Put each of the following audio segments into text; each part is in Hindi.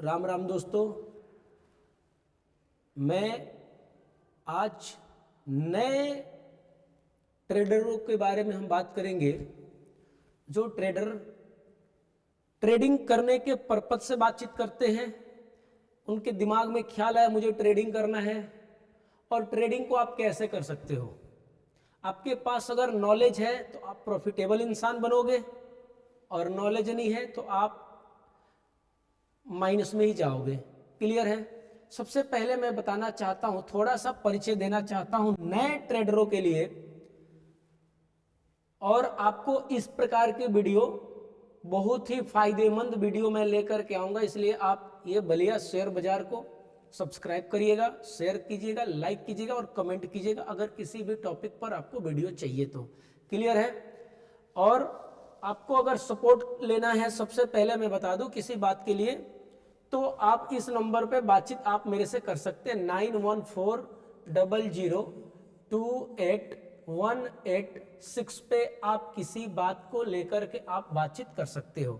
राम राम दोस्तों, मैं आज नए ट्रेडरों के बारे में हम बात करेंगे जो ट्रेडर ट्रेडिंग करने के पर्पज से बातचीत करते हैं। उनके दिमाग में ख्याल आया मुझे ट्रेडिंग करना है, और ट्रेडिंग को आप कैसे कर सकते हो। आपके पास अगर नॉलेज है तो आप प्रॉफिटेबल इंसान बनोगे, और नॉलेज नहीं है तो आप माइनस में ही जाओगे। क्लियर है। सबसे पहले मैं बताना चाहता हूं, थोड़ा सा परिचय देना चाहता हूं नए ट्रेडरों के लिए, और आपको इस प्रकार की वीडियो बहुत ही फायदेमंद वीडियो मैं लेकर के आऊंगा। इसलिए आप ये बलिया शेयर बाजार को सब्सक्राइब करिएगा, शेयर कीजिएगा, लाइक कीजिएगा और कमेंट कीजिएगा अगर किसी भी टॉपिक पर आपको वीडियो चाहिए तो। क्लियर है। और आपको अगर सपोर्ट लेना है, सबसे पहले मैं बता दूं किसी बात के लिए, तो आप इस नंबर पे बातचीत आप मेरे से कर सकते हैं। 9140028186 पे आप किसी बात को लेकर के आप बातचीत कर सकते हो।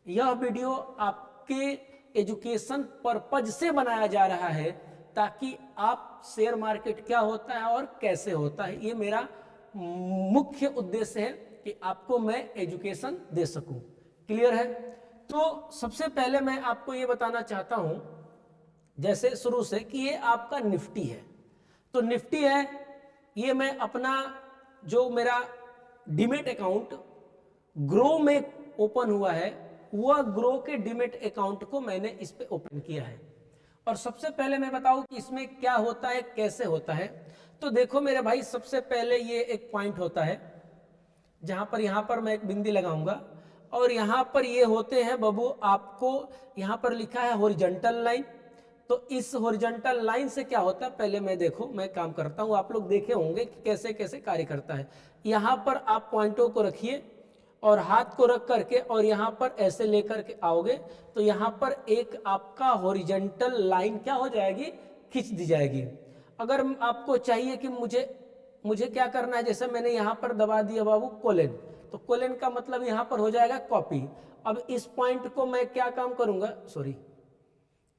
यह वीडियो आपके एजुकेशन पर्पज से बनाया जा रहा है, ताकि आप शेयर मार्केट क्या होता है और कैसे होता है, ये मेरा मुख्य उद्देश्य है कि आपको मैं एजुकेशन दे सकूं। क्लियर है। तो सबसे पहले मैं आपको ये बताना चाहता हूं, जैसे शुरू से, कि ये आपका निफ्टी है। तो निफ्टी है, ये मैं अपना जो मेरा डीमेट अकाउंट ग्रो में ओपन हुआ है, वह ग्रो के डीमेट अकाउंट को मैंने इस पे ओपन किया है। और सबसे पहले मैं बताऊं कि इसमें क्या होता है, कैसे होता है। तो देखो मेरे भाई, सबसे पहले ये एक पॉइंट होता है यहां पर मैं एक बिंदी लगाऊंगा, और यहां पर ये होते हैं बाबू, आपको यहां पर लिखा है हॉरिजॉन्टल लाइन। तो इस हॉरिजॉन्टल लाइन से क्या होता है, पहले मैं काम करता हूं, आप लोग देखे होंगे कि कैसे कैसे कार्य करता है। यहां पर आप पॉइंटों को रखिए और हाथ को रख करके, और यहां पर ऐसे लेकर के आओगे, तो यहां पर एक आपका हॉरिजॉन्टल लाइन क्या हो जाएगी, खींच दी जाएगी। अगर आपको चाहिए कि मुझे क्या करना है, जैसे मैंने यहां पर दबा दिया बाबू कोलन, तो कोलन का मतलब यहां पर हो जाएगा कॉपी। अब इस पॉइंट को मैं क्या काम करूंगा,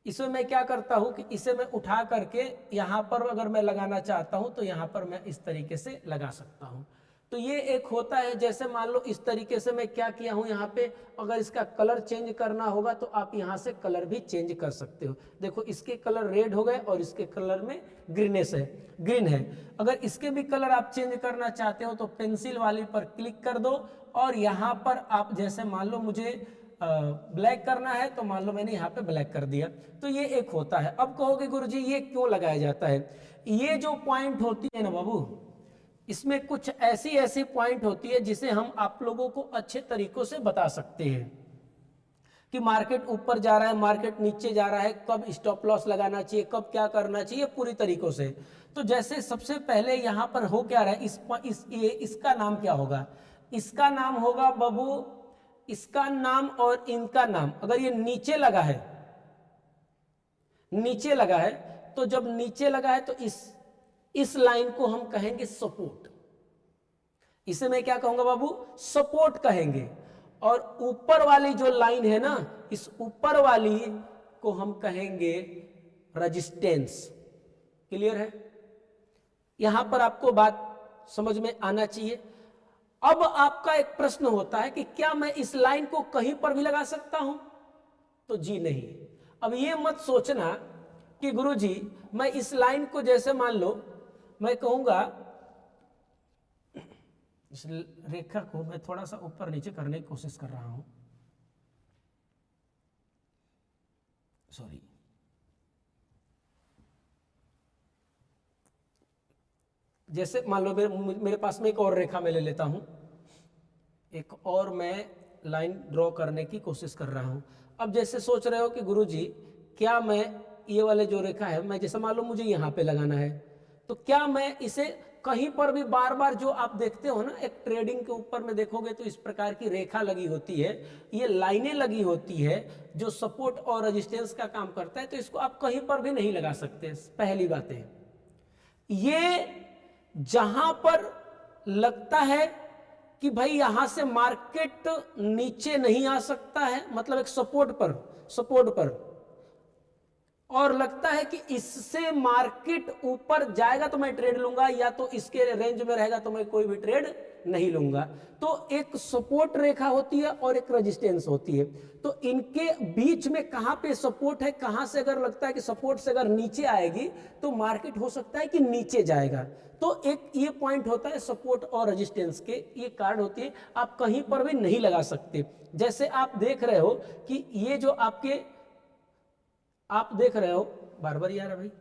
इसमें मैं क्या करता हूं कि इसे मैं उठा करके यहां पर अगर मैं लगाना चाहता हूं तो यहां पर मैं इस तरीके से लगा सकता हूं। तो ये एक होता है, जैसे मान लो इस तरीके से मैं क्या किया हूं, यहाँ पे अगर इसका कलर चेंज करना होगा तो आप यहाँ से कलर भी चेंज कर सकते हो। देखो इसके कलर रेड हो गए और इसके कलर में ग्रीन है। अगर इसके भी कलर आप चेंज करना चाहते हो तो पेंसिल वाली पर क्लिक कर दो, और यहाँ पर आप जैसे मान लो मुझे ब्लैक करना है, तो मान लो मैंने यहाँ पे ब्लैक कर दिया। तो ये एक होता है। अब कहोगे गुरुजी ये क्यों लगाया जाता है। ये जो पॉइंट होती है ना बाबू, इसमें कुछ ऐसी पॉइंट होती है जिसे हम आप लोगों को अच्छे तरीकों से बता सकते हैं कि मार्केट ऊपर जा रहा है, मार्केट नीचे जा रहा है, कब स्टॉप लॉस लगाना चाहिए, कब क्या करना चाहिए, पूरी तरीकों से। तो जैसे सबसे पहले यहां पर हो क्या रहा है, इसका नाम क्या होगा, इसका नाम होगा बाबू, इसका नाम और इनका नाम, अगर ये नीचे लगा है, तो जब नीचे लगा है तो इस लाइन को हम कहेंगे सपोर्ट। इसे मैं क्या कहूंगा बाबू, सपोर्ट कहेंगे। और ऊपर वाली जो लाइन है ना, इस ऊपर वाली को हम कहेंगे रेजिस्टेंस। क्लियर है। यहां पर आपको बात समझ में आना चाहिए। अब आपका एक प्रश्न होता है कि क्या मैं इस लाइन को कहीं पर भी लगा सकता हूं, तो जी नहीं। अब ये मत सोचना कि गुरुजी मैं इस लाइन को, जैसे मान लो मैं कहूंगा, इस रेखा को मैं थोड़ा सा ऊपर नीचे करने की कोशिश कर रहा हूं, जैसे मान लो मेरे पास में एक और रेखा मैं ले लेता हूं, एक और मैं लाइन ड्रॉ करने की कोशिश कर रहा हूं। अब जैसे सोच रहे हो कि गुरुजी क्या मैं ये वाले जो रेखा है, मैं जैसे मान लो मुझे यहां पे लगाना है, तो क्या मैं इसे कहीं पर भी बार बार, जो आप देखते हो ना, एक ट्रेडिंग के ऊपर में देखोगे तो इस प्रकार की रेखा लगी होती है, ये लाइनें लगी होती है जो सपोर्ट और रेजिस्टेंस का काम करता है, तो इसको आप कहीं पर भी नहीं लगा सकते। पहली बात है, ये जहां पर लगता है कि भाई यहां से मार्केट नीचे नहीं आ सकता है, मतलब एक सपोर्ट पर और लगता है कि इससे मार्केट ऊपर जाएगा तो मैं ट्रेड लूंगा, या तो इसके रेंज में रहेगा तो मैं कोई भी ट्रेड नहीं लूंगा। तो एक सपोर्ट रेखा होती है और एक रेजिस्टेंस होती है, तो इनके बीच में कहां पे सपोर्ट है, कहां से अगर लगता है कि सपोर्ट से अगर नीचे आएगी तो मार्केट हो सकता है कि नीचे जाएगा। तो एक ये पॉइंट होता है सपोर्ट और रेजिस्टेंस के, ये कार्ड होती है, आप कहीं पर भी नहीं लगा सकते। जैसे आप देख रहे हो कि ये जो आप देख रहे हो, बार बार यार भाई,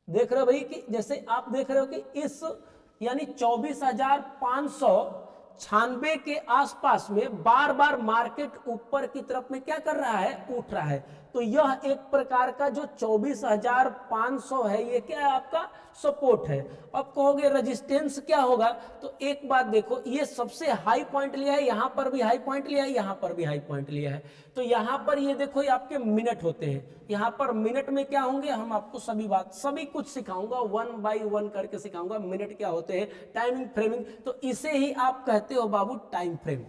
देख रहे हो भाई कि जैसे आप देख रहे हो कि इस यानी 24,596 के आसपास में बार बार मार्केट ऊपर की तरफ में क्या कर रहा है, उठ रहा है। तो यह एक प्रकार का जो 24,500 है, ये क्या है, आपका सपोर्ट है। अब कहोगे रेजिस्टेंस क्या होगा, तो एक बात देखो, ये सबसे हाई पॉइंट लिया है, यहां पर भी हाई पॉइंट लिया है, यहां पर भी हाई पॉइंट लिया है। तो यहां पर ये देखो, ये आपके मिनट होते हैं, यहां पर मिनट में क्या होंगे, हम आपको सभी कुछ सिखाऊंगा, 1 बाय 1 करके सिखाऊंगा। मिनट क्या होते हैं, टाइमिंग, फ्रेमिंग, तो इसे ही आप कहते हो बाबू टाइम फ्रेम।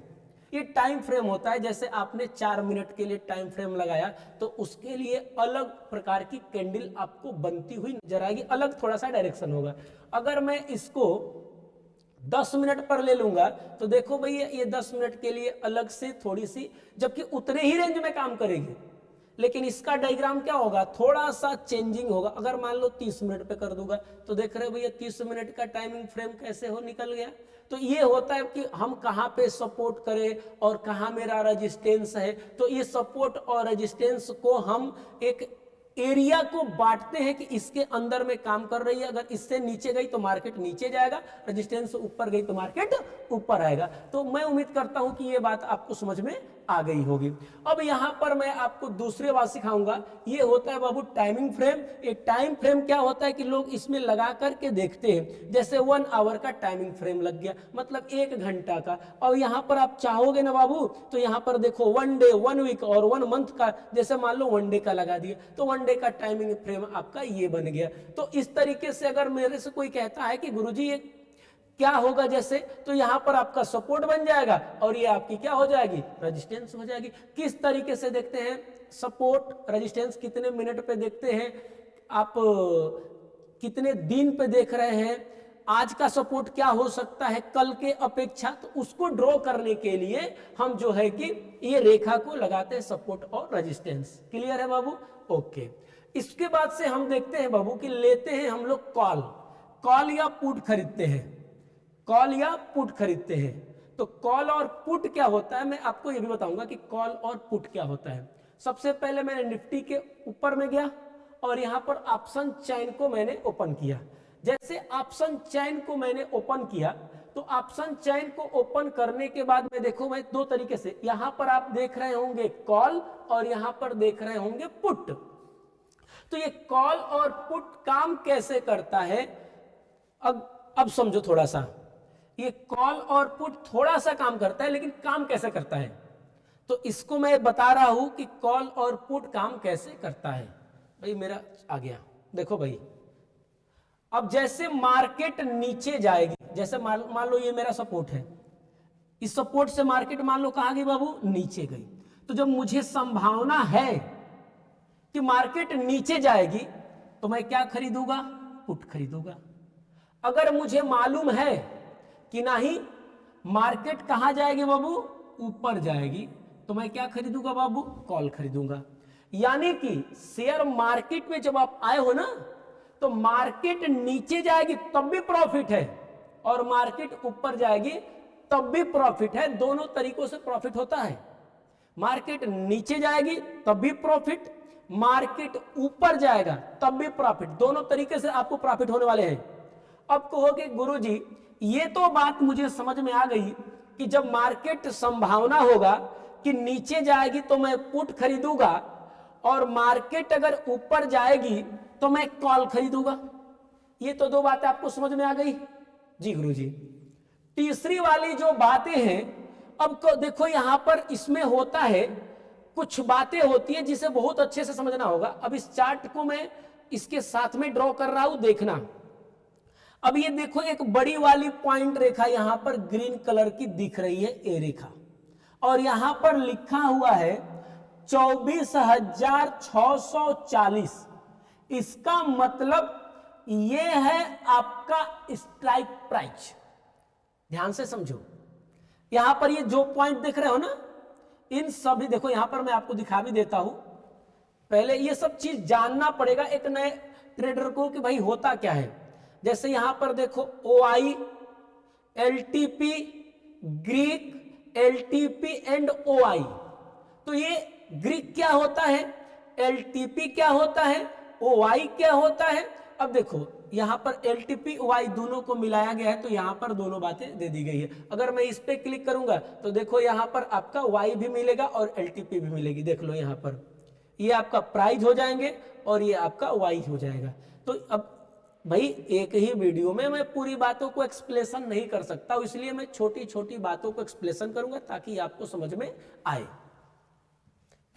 ये टाइम फ्रेम होता है, जैसे आपने 4 मिनट के लिए टाइम फ्रेम लगाया तो उसके लिए अलग प्रकार की कैंडल आपको बनती हुई नजर आएगी, अलग थोड़ा सा डायरेक्शन होगा। अगर मैं इसको 10 मिनट पर ले लूंगा तो देखो भैया, ये 10 मिनट के लिए अलग से थोड़ी सी, जबकि उतने ही रेंज में काम करेगी, लेकिन इसका डायग्राम क्या होगा, थोड़ा सा चेंजिंग होगा। अगर मान लो 30 मिनट पे कर दूंगा तो देख रहे हो भैया 30 मिनट का टाइमिंग फ्रेम कैसे हो निकल गया। तो ये होता है कि हम कहां पे सपोर्ट करें और कहां मेरा रेजिस्टेंस है। तो ये सपोर्ट और रेजिस्टेंस को हम एक एरिया को बांटते हैं कि इसके अंदर में काम कर रही है, अगर इससे नीचे गई तो मार्केट नीचे जाएगा, रेजिस्टेंस ऊपर गई तो मार्केट ऊपर आएगा। तो मैं उम्मीद करता हूं कि ये बात आपको समझ में आ गई होगी। अब यहां पर मैं आपको दूसरी बात सिखाऊंगा, ये होता है बाबू टाइमिंग फ्रेम। ये टाइम फ्रेम क्या होता है कि लोग इसमें लगा करके देखते हैं, जैसे 1 आवर का टाइमिंग फ्रेम लग गया, मतलब 1 घंटा का। और यहां पर आप चाहोगे ना बाबू, तो यहां पर देखो 1 डे, 1 वीक और 1 मंथ का, जैसे मान लो 1 डे का लगा दिया तो 1 डे का टाइमिंग फ्रेम आपका ये बन गया। तो इस तरीके से अगर मेरे से कोई कहता है कि गुरुजी ये क्या होगा जैसे, तो यहां पर आपका सपोर्ट बन जाएगा और ये आपकी क्या हो जाएगी, रेजिस्टेंस हो जाएगी। किस तरीके से देखते हैं सपोर्ट रेजिस्टेंस, कितने मिनट पे देखते हैं आप, कितने दिन पे देख रहे हैं, आज का सपोर्ट क्या हो सकता है कल के अपेक्षा, तो उसको ड्रॉ करने के लिए हम जो है कि ये रेखा को लगाते हैं, सपोर्ट और रेजिस्टेंस। क्लियर है बाबू, ओके। इसके बाद से हम देखते हैं बाबू कि लेते हैं हम लोग कॉल या पुट खरीदते हैं, कॉल या पुट खरीदते हैं। तो कॉल और पुट क्या होता है, मैं आपको यह भी बताऊंगा कि कॉल और पुट क्या होता है। सबसे पहले मैंने निफ्टी के ऊपर में गया और यहां पर ऑप्शन चेन को मैंने ओपन किया। जैसे ऑप्शन चेन को मैंने ओपन किया तो ऑप्शन चेन को ओपन करने के बाद में देखो मैं 2 तरीके से, यहां पर आप देख रहे होंगे कॉल और यहां पर देख रहे होंगे पुट। तो ये कॉल और पुट काम कैसे करता है, अब समझो थोड़ा सा। ये कॉल और पुट थोड़ा सा काम करता है, लेकिन काम कैसे करता है तो इसको मैं बता रहा हूं कि कॉल और पुट काम कैसे करता है। भाई मेरा आ गया, देखो भाई, अब जैसे मार्केट नीचे जाएगी, जैसे मान लो ये मेरा सपोर्ट है, इस सपोर्ट से मार्केट मान लो कहां गई बाबू, नीचे गई। तो जब मुझे संभावना है कि मार्केट नीचे जाएगी तो मैं क्या खरीदूंगा, पुट खरीदूंगा। अगर मुझे मालूम है कि नहीं मार्केट कहां जाएगी बाबू, ऊपर जाएगी, तो मैं क्या खरीदूंगा बाबू, कॉल खरीदूंगा। यानी कि शेयर मार्केट में जब आप आए हो ना, तो मार्केट नीचे जाएगी तब भी प्रॉफिट है और मार्केट ऊपर जाएगी तब भी प्रॉफिट है। दोनों तरीकों से प्रॉफिट होता है। मार्केट नीचे जाएगी तब भी प्रॉफिट, मार्केट ऊपर जाएगा तब भी प्रॉफिट, दोनों तरीके से आपको प्रॉफिट होने वाले हैं। अब कहोगे गुरुजी ये तो बात मुझे समझ में आ गई कि जब मार्केट संभावना होगा कि नीचे जाएगी तो मैं पुट खरीदूंगा और मार्केट अगर ऊपर जाएगी तो मैं कॉल खरीदूंगा। ये तो 2 बातें आपको समझ में आ गई जी गुरुजी। तीसरी वाली जो बातें हैं, अब देखो यहां पर इसमें होता है, कुछ बातें होती है जिसे बहुत अच्छे से समझना होगा। अब इस चार्ट को मैं इसके साथ में ड्रॉ कर रहा हूं, देखना। अब ये देखो एक बड़ी वाली पॉइंट रेखा यहां पर ग्रीन कलर की दिख रही है, ए रेखा, और यहां पर लिखा हुआ है 24,640। इसका मतलब ये है आपका स्ट्राइक प्राइस। ध्यान से समझो, यहां पर ये जो पॉइंट देख रहे हो ना, इन सभी, देखो यहां पर मैं आपको दिखा भी देता हूं। पहले ये सब चीज जानना पड़ेगा एक नए ट्रेडर को कि भाई होता क्या है। जैसे यहां पर देखो OI, LTP, Greek, LTP and OI। तो ये ग्रीक क्या होता है, LTP क्या होता है, OI क्या होता है। अब देखो यहां पर LTP OI दोनों को मिलाया गया है, तो यहां पर दोनों बातें दे दी गई है। अगर मैं इस पे क्लिक करूंगा तो देखो यहां पर आपका Y भी मिलेगा और LTP भी मिलेगी। देख लो यहां पर ये आपका प्राइस हो जाएंगे और ये आपका Y हो जाएगा। तो अब भाई एक ही वीडियो में मैं पूरी बातों को एक्सप्लेनेशन नहीं कर सकता, इसलिए मैं छोटी छोटी बातों को एक्सप्लेनेशन करूंगा ताकि आपको समझ में आए।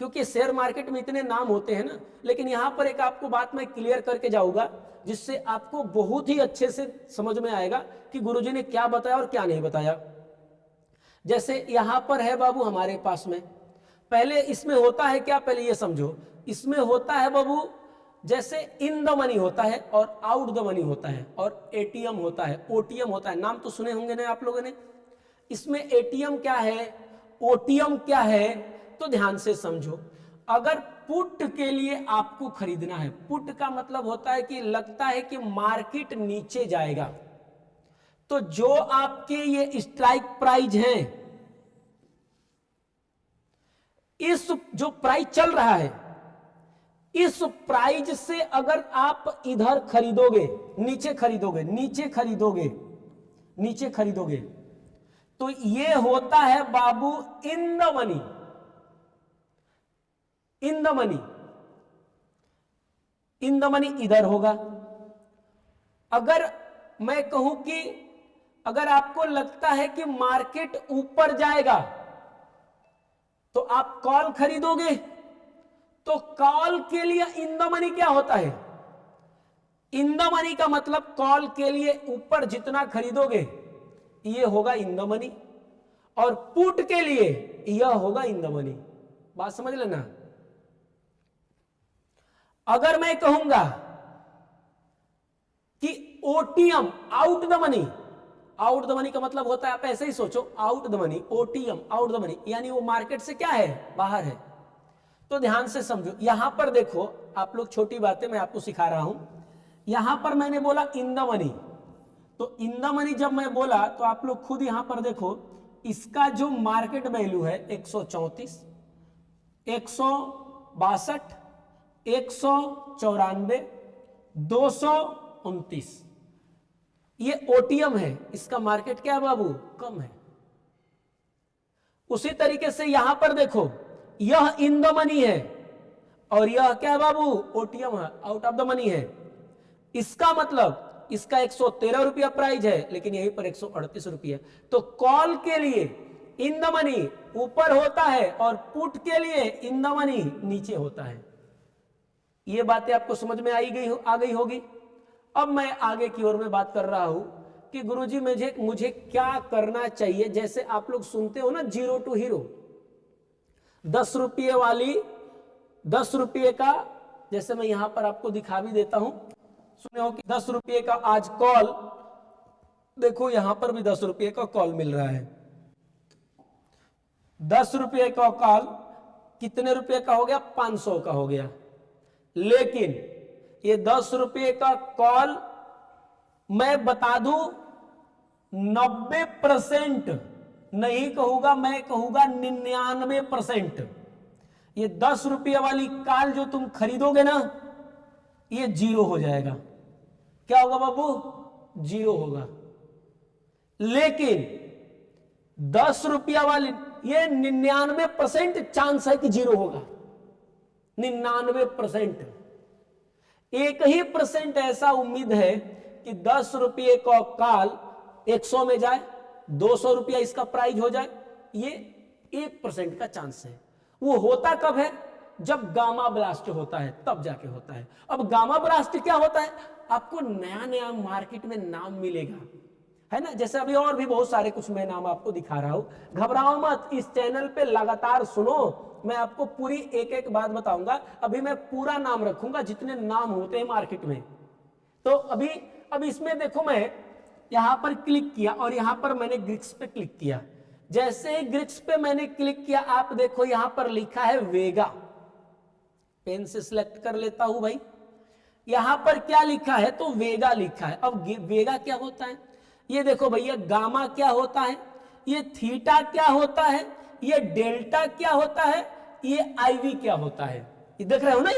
क्योंकि शेयर मार्केट में इतने नाम होते हैं ना, लेकिन यहां पर एक आपको बात मैं क्लियर करके जाऊंगा जिससे आपको बहुत ही अच्छे से समझ में आएगा कि गुरुजी ने क्या बताया और क्या नहीं बताया। जैसे यहां पर है बाबू हमारे पास में, पहले इसमें होता है क्या, पहले ये समझो। इसमें होता है बाबू जैसे इन द मनी होता है और आउट द मनी होता है और ATM होता है, OTM होता है। नाम तो सुने होंगे ना आप लोगों ने। इसमें ATM क्या है, OTM क्या है, तो ध्यान से समझो। अगर पुट के लिए आपको खरीदना है, पुट का मतलब होता है कि लगता है कि मार्केट नीचे जाएगा, तो जो आपके ये स्ट्राइक प्राइस हैं, इस जो प्राइस चल रहा है, इस प्राइस से अगर आप इधर खरीदोगे, नीचे खरीदोगे, नीचे खरीदोगे, नीचे खरीदोगे, तो ये होता है बाबू in the money. In the money, in the money इधर होगा। अगर मैं कहूं कि अगर आपको लगता है कि मार्केट ऊपर जाएगा तो आप कॉल खरीदोगे, तो कॉल के लिए इन द मनी क्या होता है, इन द मनी का मतलब कॉल के लिए ऊपर जितना खरीदोगे ये होगा इन द मनी, और पुट के लिए यह होगा इन द मनी। बात समझ लेना। अगर मैं कहूंगा कि OTM out the money, out the money का मतलब होता है, आप ऐसे ही सोचो, out the money, OTM out the money, यानी वो मार्केट से क्या है, बाहर है। तो ध्यान से समझो, यहां पर देखो आप लोग, छोटी बातें मैं आपको सिखा रहा हूं। यहां पर मैंने बोला इन द मनी, तो इन द मनी जब मैं बोला तो आप लोग खुद यहां पर देखो, इसका जो मार्केट वैल्यू है 134, 162, 194, 229, ये OTM है। इसका मार्केट क्या है बाबू, कम है। उसी तरीके से यहां पर देखो, यह इन द मनी है और यह क्या है बाबू, OTM है, आउट ऑफ द मनी है। इसका मतलब इसका 113 रुपया प्राइस है, लेकिन यहीं पर 138 रुपया। तो कॉल के लिए इन द मनी ऊपर होता है और पुट के लिए इन द मनी नीचे होता है। ये बातें आपको समझ में आ गई होगी। अब मैं आगे की ओर में बात कर रहा हूं कि गुरुजी मुझे क्या करना चाहिए। जैसे आप लोग सुनते हो ना, 0 to हीरो, 10 रुपये वाली, 10 रुपये का, जैसे मैं यहां पर आपको दिखा भी देता हूं, सुने हो कि 10 रुपये का आज कॉल, देखो यहां पर भी 10 रुपये का कॉल मिल रहा है। 10 रुपये का कॉल कितने रुपये का हो गया, 500 का हो गया। लेकिन ये 10 रुपये का कॉल मैं बता दूं 90% नहीं कहूंगा, मैं कहूंगा 99%। ये 10 रुपये वाली कॉल जो तुम खरीदोगे ना, ये 0 हो जाएगा। क्या होगा बाबू, 0 होगा। लेकिन 10 रुपया वाली, ये 99% चांस है कि 0 होगा। 99%। एक ही % ऐसा उम्मीद है कि 10 रुपये का कॉल 100 में जाए, 200 रुपया इसका प्राइस हो जाए। ये 1% का चांस है। वो होता कब है, जब गामा ब्लास्ट होता है, तब जाके होता है। अब गामा ब्लास्ट क्या होता है, आपको नया नया मार्केट में नाम मिलेगा, है ना। जैसे अभी और भी बहुत सारे कुछ मैं नाम आपको दिखा रहा हूं, घबराओ मत, इस चैनल पे लगातार सुनो, मैं आपको पूरी एक एक बात बताऊंगा। अभी मैं पूरा नाम रखूंगा जितने नाम होते हैं मार्केट में। तो अभी इसमें देखो, मैं यहां पर क्लिक किया और यहां पर मैंने ग्रिक्स पे क्लिक किया। जैसे ही ग्रिक्स पे मैंने क्लिक किया, आप देखो यहां पर लिखा है वेगा। पेन से सिलेक्ट कर लेता हूं भाई। यहां पर क्या लिखा है, तो वेगा लिखा है। अब वेगा क्या होता है, ये देखो भैया, गामा क्या होता है, ये थीटा क्या होता है, ये डेल्टा क्या होता है, ये आईवी क्या होता है। ये देख रहे हो ना,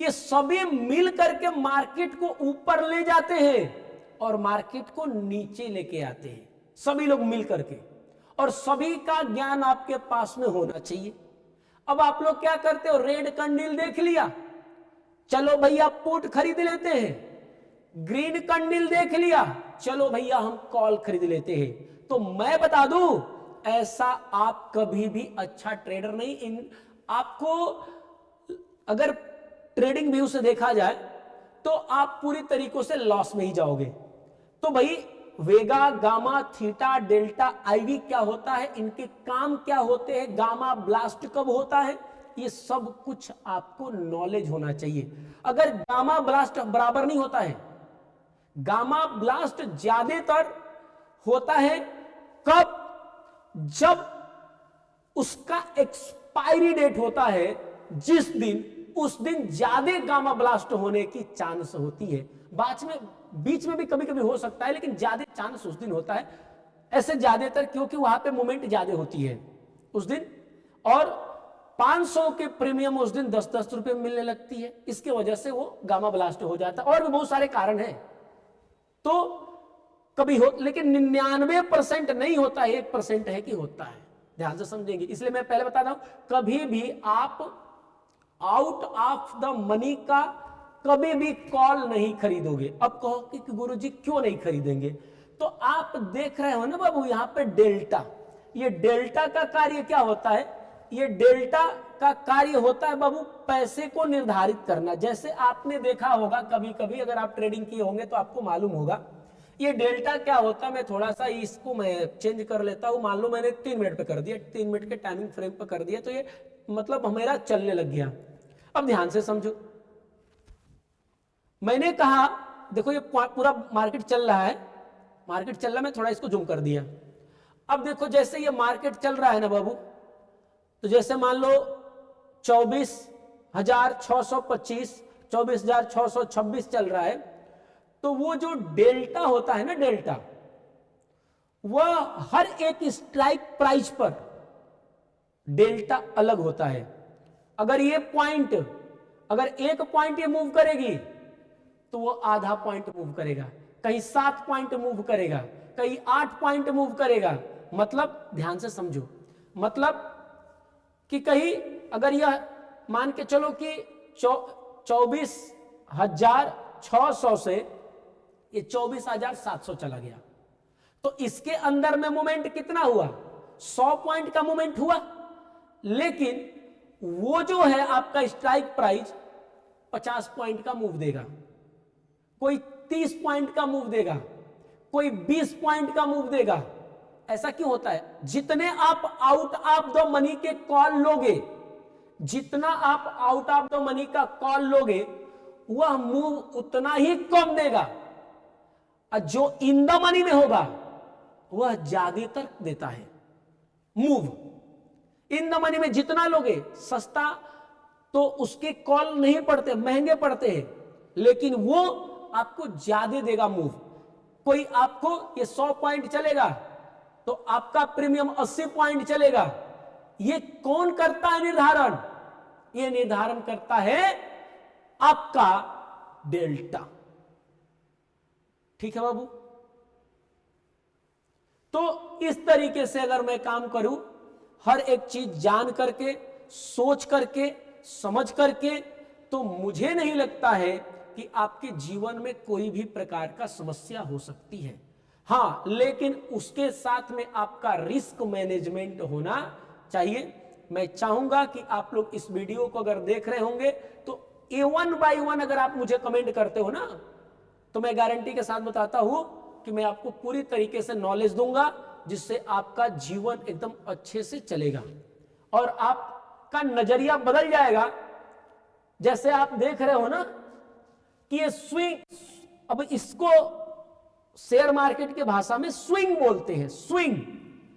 ये सभी मिल करके मार्केट को ऊपर ले जाते हैं और मार्केट को नीचे लेके आते हैं, सभी लोग मिल करके। और सभी का ज्ञान आपके पास में होना चाहिए। अब आप लोग क्या करते हो, रेड कैंडल देख लिया, चलो भैया पुट खरीद लेते हैं। ग्रीन कैंडल देख लिया, चलो भैया हम कॉल खरीद लेते हैं। तो मैं बता दूं, ऐसा आप कभी भी अच्छा ट्रेडर नहीं। आपको अगर ट्रेडिंग व्यू से देखा जाए तो आप पूरी तरीकों से लॉस में ही जाओगे। तो भाई वेगा, गामा, थीटा, डेल्टा, आईवी क्या होता है, इनके काम क्या होते हैं, गामा ब्लास्ट कब होता है, ये सब कुछ आपको नॉलेज होना चाहिए। अगर गामा ब्लास्ट बराबर नहीं होता है, गामा ब्लास्ट ज्यादातर होता है कब, जब उसका एक्सपायरी डेट होता है जिस दिन, उस दिन ज्यादा गामा ब्लास्ट होने की चांस होती है। बीच में भी कभी कभी हो सकता है, लेकिन ज्यादा चांस उस दिन होता है। ऐसे ज्यादातर क्योंकि वहां पे मूवमेंट ज्यादा होती है उस दिन, और 500 के प्रीमियम उस दिन 10-10 रुपए मिलने लगती है, इसके वजह से वो गामा ब्लास्ट हो जाता है। और भी बहुत सारे कारण हैं। तो कभी हो, लेकिन 99% नहीं होता है, 1% है कि होता है। ध्यान से समझेंगे, इसलिए मैं पहले बता रहा हूं, कभी भी आप आउट ऑफ द मनी का कभी भी कॉल नहीं खरीदोगे। अब कहो कि गुरुजी क्यों नहीं खरीदेंगे, तो आप देख रहे हो ना बाबू, यहां पे डेल्टा, ये डेल्टा का कार्य क्या होता है, ये डेल्टा का कार्य होता है बाबू पैसे को निर्धारित करना। जैसे आपने देखा होगा कभी कभी, अगर आप ट्रेडिंग किए होंगे तो आपको मालूम होगा, ये डेल्टा क्या होता है। मैं थोड़ा सा इसको मैं चेंज कर लेता हूं। मान लो मैंने 3 मिनट पे कर दिया, 3 मिनट के टाइमिंग फ्रेम पे कर दिया, तो ये मतलब मेरा चलने लग गया। अब ध्यान से समझो, मैंने कहा देखो ये पूरा मार्केट चल रहा है, मार्केट चल रहा है, मैं थोड़ा इसको जूम कर दिया। अब देखो जैसे ये मार्केट चल रहा है ना बाबू, तो जैसे मान लो 24,625, 24,626 चल रहा है, तो वो जो डेल्टा होता है ना, डेल्टा, वह हर एक स्ट्राइक प्राइस पर डेल्टा अलग होता है। अगर ये पॉइंट, अगर 1 पॉइंट ये मूव करेगी तो वो आधा पॉइंट मूव करेगा, कहीं 7 पॉइंट मूव करेगा, कहीं 8 पॉइंट मूव करेगा। मतलब ध्यान से समझो, मतलब कि कहीं अगर यह मान के चलो कि 24,600 से ये 24,700 चला गया, तो इसके अंदर में मोमेंट कितना हुआ, 100 पॉइंट का मोमेंट हुआ। लेकिन वो जो है आपका स्ट्राइक प्राइस 50 पॉइंट का मूव देगा, कोई 30 पॉइंट का मूव देगा, कोई 20 पॉइंट का मूव देगा। ऐसा क्यों होता है, जितने आप आउट ऑफ द मनी के कॉल लोगे, जितना आप आउट ऑफ द मनी का कॉल लोगे, वह मूव उतना ही कम देगा, और जो इन द मनी में होगा वह ज्यादातर देता है मूव। इन द मनी में जितना लोगे, सस्ता तो उसके कॉल नहीं पड़ते, महंगे पड़ते हैं, लेकिन वो आपको ज्यादा देगा मूव। कोई आपको ये 100 पॉइंट चलेगा तो आपका प्रीमियम 80 पॉइंट चलेगा। ये कौन करता है निर्धारण, ये निर्धारण करता है आपका डेल्टा। ठीक है बाबू, तो इस तरीके से अगर मैं काम करूं, हर एक चीज जान करके, सोच करके, समझ करके, तो मुझे नहीं लगता है कि आपके जीवन में कोई भी प्रकार का समस्या हो सकती है। हाँ, लेकिन उसके साथ में आपका रिस्क मैनेजमेंट होना चाहिए। मैं चाहूंगा कि आप लोग इस वीडियो को अगर देख रहे होंगे तो A1 by 1 अगर आप मुझे कमेंट करते हो ना, तो मैं गारंटी के साथ बताता हूं कि मैं आपको पूरी तरीके से नॉलेज दूंगा जिससे आपका जीवन एकदम अच्छे से चलेगा और आपका नजरिया बदल जाएगा। जैसे आप देख रहे हो ना कि ये स्विंग, अब इसको शेयर मार्केट के भाषा में स्विंग बोलते हैं। स्विंग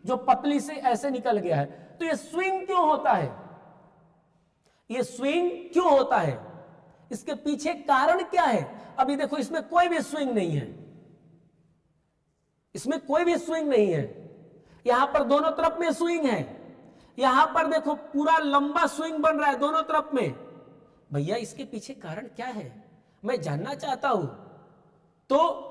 जो पतली से ऐसे निकल गया है, तो ये स्विंग क्यों होता है? ये स्विंग क्यों होता है? इसके पीछे कारण क्या है? अभी देखो इसमें कोई भी स्विंग नहीं है, इसमें कोई भी स्विंग नहीं है। यहां पर दोनों तरफ में स्विंग है, यहां पर देखो पूरा लंबा स्विंग बन रहा है दोनों तरफ में। भैया इसके पीछे कारण क्या है मैं जानना चाहता हूं। तो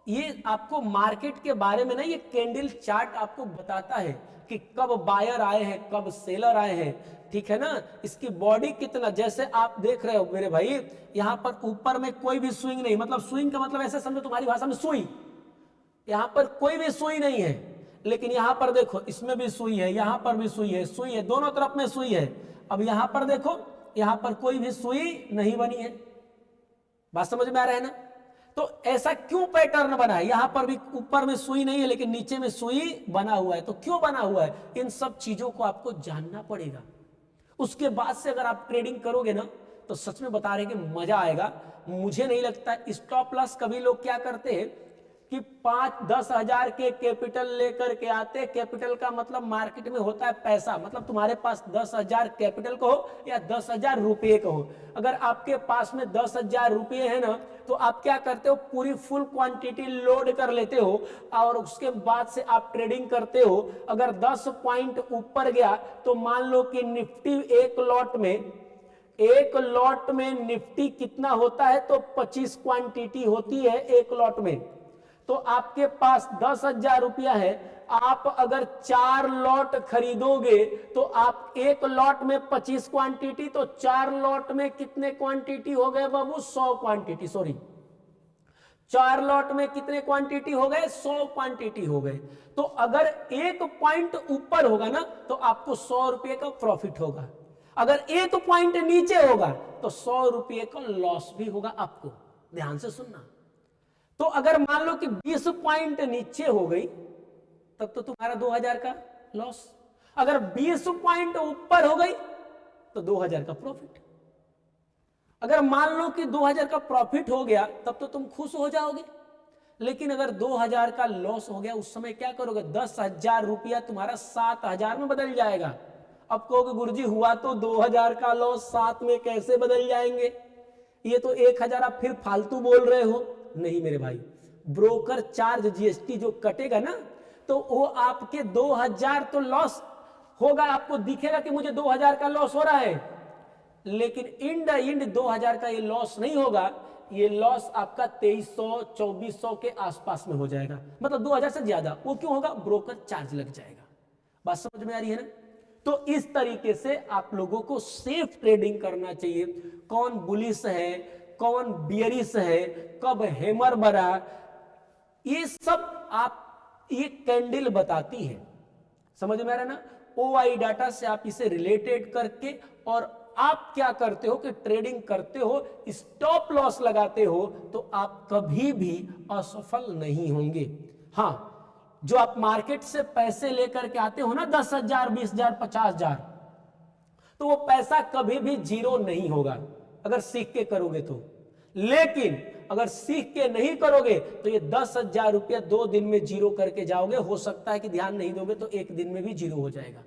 ये आपको मार्केट के बारे में ना ये कैंडल चार्ट आपको बताता है कि कब बायर आए हैं, कब सेलर आए हैं, ठीक है ना। इसकी बॉडी कितना, जैसे आप देख रहे हो मेरे भाई, यहां पर ऊपर में कोई भी स्विंग नहीं, मतलब स्विंग का मतलब ऐसे समझो तुम्हारी भाषा में सुई, यहां पर कोई भी सुई नहीं है। लेकिन यहां पर देखो इसमें भी सुई है, यहां पर भी सुई है, सुई है, दोनों तरफ में सुई है। अब यहां पर देखो, यहां पर कोई भी सुई नहीं बनी है। बात समझ में आ रहा है ना? तो ऐसा क्यों पैटर्न बना है? यहां पर भी ऊपर में सुई नहीं है लेकिन नीचे में सुई बना हुआ है। तो क्यों बना हुआ है? इन सब चीजों को आपको जानना पड़ेगा। उसके बाद से अगर आप ट्रेडिंग करोगे ना तो सच में बता रहे कि मजा आएगा। मुझे नहीं लगता स्टॉप लॉस कभी लोग क्या करते हैं कि 5-10 हजार के कैपिटल लेकर के आते। कैपिटल का मतलब मार्केट में होता है पैसा, मतलब तुम्हारे पास 10,000 कैपिटल को हो या 10,000 रुपये को हो। अगर आपके पास में 10,000 रुपये है ना तो आप क्या करते हो, पूरी फुल क्वांटिटी लोड कर लेते हो और उसके बाद से आप ट्रेडिंग करते हो। अगर 10 पॉइंट ऊपर गया तो मान लो कि निफ्टी एक लॉट में निफ्टी कितना होता है, तो 25 क्वांटिटी होती है एक लॉट में। तो आपके पास 10,000 रुपया है, आप अगर 4 लॉट खरीदोगे तो आप एक लॉट में 25 क्वांटिटी, तो 4 लॉट में कितने क्वांटिटी हो गए बाबू? 100 क्वांटिटी। सॉरी, 4 लॉट में कितने क्वांटिटी हो गए? 100 क्वांटिटी हो गए। तो अगर एक पॉइंट ऊपर होगा ना तो आपको 100 रुपये का प्रॉफिट होगा, अगर एक पॉइंट नीचे होगा तो 100 रुपये का लॉस भी होगा आपको। ध्यान से सुनना। तो अगर मान लो कि 20 पॉइंट नीचे हो गई तब तो तुम्हारा 2,000 का लॉस, अगर 20 पॉइंट ऊपर हो गई तो 2,000 का प्रॉफिट। अगर मान लो कि 2,000 का प्रॉफिट हो गया तब तो तुम खुश हो जाओगे। लेकिन अगर 2,000 का लॉस हो गया उस समय क्या करोगे? 10,000 रुपया तुम्हारा 7,000 में बदल जाएगा। अब कहोगे गुरुजी हुआ तो 2,000 का लॉस 7 में कैसे बदल जाएंगे? ये तो 1,000 आप फिर फालतू बोल रहे हो। नहीं मेरे भाई, ब्रोकर चार्ज जीएसटी जो कटेगा ना तो वो आपके 2,000 तो लॉस होगा, आपको दिखेगा कि मुझे 2,000 का लॉस हो रहा है, लेकिन इन द एंड 2,000 का ये लॉस नहीं होगा। ये लॉस आपका 2,300-2,400 के आसपास में हो जाएगा, मतलब 2,000 से ज्यादा। वो क्यों होगा? ब्रोकर चार्ज लग जाएगा। बात समझ में आ रही है ना? तो इस तरीके से आप लोगों को सेफ ट्रेडिंग करना चाहिए। कौन बुलिश है, कौन बियरिश है, कब हैमर बना, ये सब आप ये कैंडल बताती है। समझ में आ रहा है ना? ओआई डाटा से आप इसे रिलेटेड करके और आप क्या करते हो कि ट्रेडिंग करते हो, स्टॉप लॉस लगाते हो, तो आप कभी भी असफल नहीं होंगे। हाँ, जो आप मार्केट से पैसे लेकर के आते हो ना 10,000, 20,000, 50,000, तो वो पैसा कभी भी जीरो नहीं होगा अगर सीख के करोगे तो। लेकिन अगर सीख के नहीं करोगे तो ये 10,000 रुपया 2 दिन में जीरो करके जाओगे। हो सकता है कि ध्यान नहीं दोगे तो 1 दिन में भी जीरो हो जाएगा।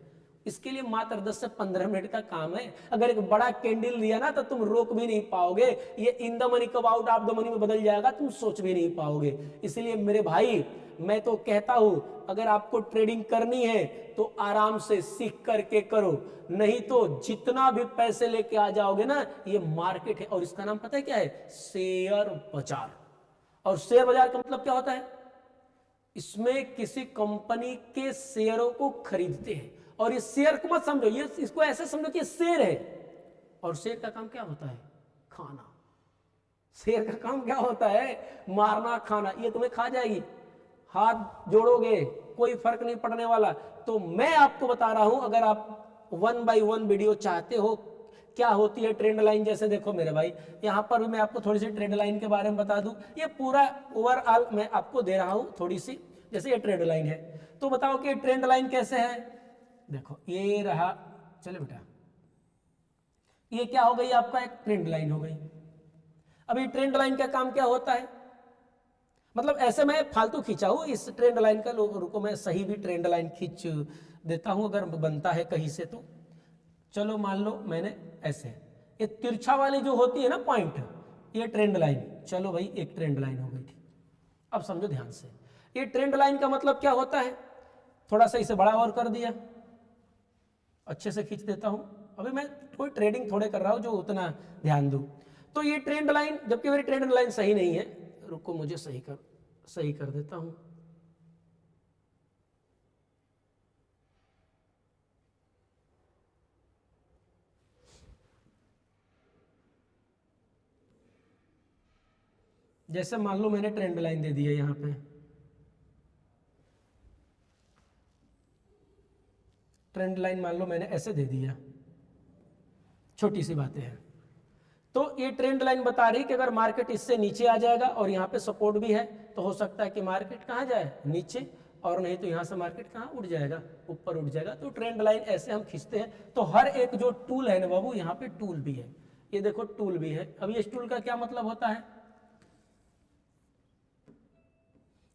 इसके लिए मात्र 10 से 15 मिनट का काम है। अगर एक बड़ा कैंडल लिया ना तो तुम रोक भी नहीं पाओगे। ये इन द मनी कब आउट ऑफ द मनी में बदल जाएगा, तुम सोच भी नहीं पाओगे। इसलिए मेरे भाई मैं तो कहता हूं, अगर आपको ट्रेडिंग करनी है तो आराम से सीख करके करो, नहीं तो जितना भी पैसे लेके आ जाओगे ना, ये मार्केट है और इसका नाम पता है क्या है? शेयर बाजार। और शेयर बाजार का मतलब क्या होता है? इसमें किसी कंपनी के शेयरों को खरीदते हैं। और ये शेयर को मत समझो, ये इसको ऐसे समझो कि शेर है। और शेर का काम क्या होता है? खाना। शेर का काम क्या होता है? मारना, खाना। ये तुम्हें खा जाएगी, हाथ जोड़ोगे कोई फर्क नहीं पड़ने वाला। तो मैं आपको बता रहा हूं, अगर आप 1 by 1 वीडियो चाहते हो क्या होती है ट्रेंड लाइन। जैसे देखो मेरे भाई, यहाँ पर भी मैं आपको थोड़ी सी ट्रेंड लाइन के बारे में बता दूं। ये पूरा ओवरऑल मैं आपको दे रहा हूँ थोड़ी सी। जैसे ये ट्रेंड लाइन है, तो बताओ कि ट्रेंड लाइन कैसे है। देखो ये रहा, चले बेटा, ये क्या हो गई आपका, एक ट्रेंड लाइन हो गई। अभी ट्रेंड लाइन का काम क्या होता है, मतलब ऐसे मैं फालतू खींचा हूं इस ट्रेंड लाइन का, लोग रुको मैं सही भी ट्रेंड लाइन खींच देता हूं अगर बनता है कहीं से तो। चलो मान लो मैंने ऐसे, ये तिरछा वाली जो होती है ना पॉइंट, ये ट्रेंड लाइन, चलो भाई एक ट्रेंड लाइन हो गई थी। अब समझो ध्यान से, ये ट्रेंड लाइन का मतलब क्या होता है, थोड़ा सा इसे बड़ा और कर दिया, अच्छे से खींच देता हूं। अभी मैं कोई ट्रेडिंग थोड़े कर रहा हूं जो उतना ध्यान दूं। तो ये ट्रेंड लाइन, जबकि मेरी ट्रेंड लाइन सही नहीं है, रुको मुझे सही कर देता हूं। जैसे मान लो मैंने ट्रेंड लाइन दे दी है यहां पे, ट्रेंड लाइन मान लो मैंने ऐसे दे दिया, छोटी सी बातें हैं। तो ये ट्रेंड लाइन बता रही कि अगर मार्केट इससे नीचे आ जाएगा और यहाँ पे सपोर्ट भी है, तो हो सकता है कि मार्केट कहाँ जाए, नीचे, और नहीं तो यहाँ से मार्केट कहाँ उठ जाएगा, ऊपर उठ जाएगा। तो ट्रेंड लाइन ऐसे हम खींचते हैं। तो हर एक जो टूल है ना बाबू, यहाँ पे टूल भी है, ये देखो टूल भी है। अब इस टूल का क्या मतलब होता है,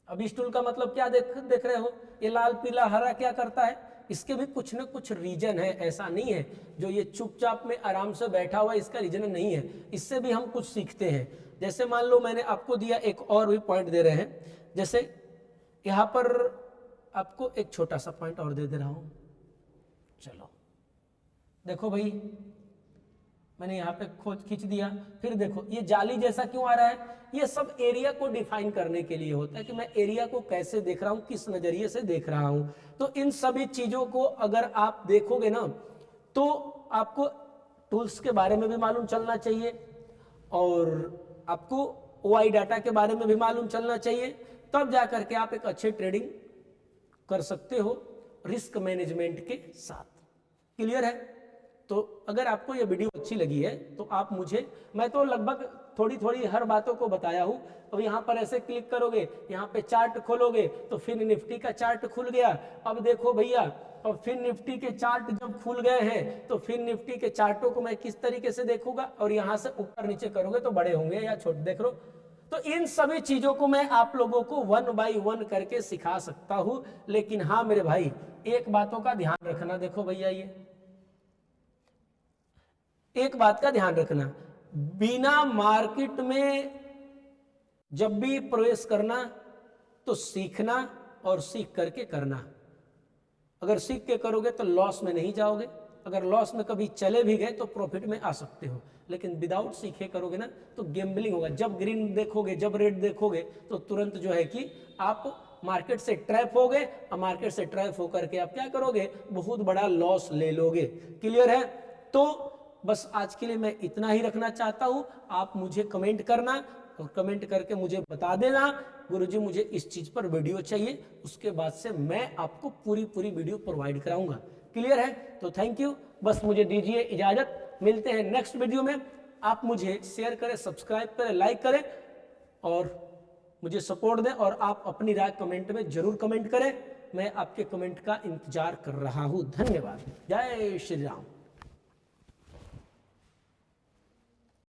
अब इस टूल का मतलब क्या देख रहे हो, ये लाल पीला हरा क्या करता है, इसके भी कुछ ना कुछ रीजन है। ऐसा नहीं है जो ये चुपचाप में आराम से बैठा हुआ, इसका रीजन नहीं है, इससे भी हम कुछ सीखते हैं। जैसे मान लो मैंने आपको दिया, एक और भी पॉइंट दे रहे हैं, जैसे यहाँ पर आपको एक छोटा सा पॉइंट और दे रहा हूं। चलो देखो भाई, मैंने यहाँ पे खोज खींच दिया, फिर देखो ये जाली जैसा क्यों आ रहा है, ये सब एरिया को डिफाइन करने के लिए होता है कि मैं एरिया को कैसे देख रहा हूं, किस नजरिए से देख रहा हूं। तो इन सभी चीजों को अगर आप देखोगे ना, तो आपको टूल्स के बारे में भी मालूम चलना चाहिए और आपको ओआई डाटा के बारे में भी मालूम चलना चाहिए, तब जाकर के आप एक अच्छे ट्रेडिंग कर सकते हो रिस्क मैनेजमेंट के साथ। क्लियर है। तो अगर आपको ये वीडियो अच्छी लगी है तो आप मुझे, मैं तो लगभग थोड़ी थोड़ी हर बातों को बताया हूं। अब यहाँ पर ऐसे क्लिक करोगे, यहाँ पे चार्ट खोलोगे तो फिर निफ्टी का चार्ट खुल गया। अब देखो भैया, अब फिर निफ्टी के चार्ट जब खुल गए हैं तो फिर निफ्टी के चार्टों को मैं किस तरीके से देखूंगा, और यहाँ से ऊपर नीचे करोगे तो बड़े होंगे या छोटे, देख लो। तो इन सभी चीजों को मैं आप लोगों को 1 बाय 1 करके सिखा सकता हूं। लेकिन हाँ मेरे भाई, एक बातों का ध्यान रखना, देखो भैया ये एक बात का ध्यान रखना, बिना मार्केट में जब भी प्रवेश करना तो सीखना और सीख करके करना। अगर सीख के करोगे तो लॉस में नहीं जाओगे, अगर लॉस में कभी चले भी गए तो प्रॉफिट में आ सकते हो। लेकिन विदाउट सीखे करोगे ना तो गैम्बलिंग होगा। जब ग्रीन देखोगे, जब रेड देखोगे तो तुरंत जो है कि आप मार्केट से ट्रैप हो गए, और मार्केट से ट्रैप होकर के आप क्या करोगे, बहुत बड़ा लॉस ले लोगे। क्लियर है। तो बस आज के लिए मैं इतना ही रखना चाहता हूं। आप मुझे कमेंट करना और कमेंट करके मुझे बता देना, गुरुजी मुझे इस चीज पर वीडियो चाहिए, उसके बाद से मैं आपको पूरी वीडियो प्रोवाइड कराऊंगा। क्लियर है। तो थैंक यू, बस मुझे दीजिए इजाजत, मिलते हैं नेक्स्ट वीडियो में। आप मुझे शेयर करें, सब्सक्राइब करें, लाइक करें और मुझे सपोर्ट दें, और आप अपनी राय कमेंट में जरूर कमेंट करें। मैं आपके कमेंट का इंतजार कर रहा हूं। धन्यवाद। जय श्री राम।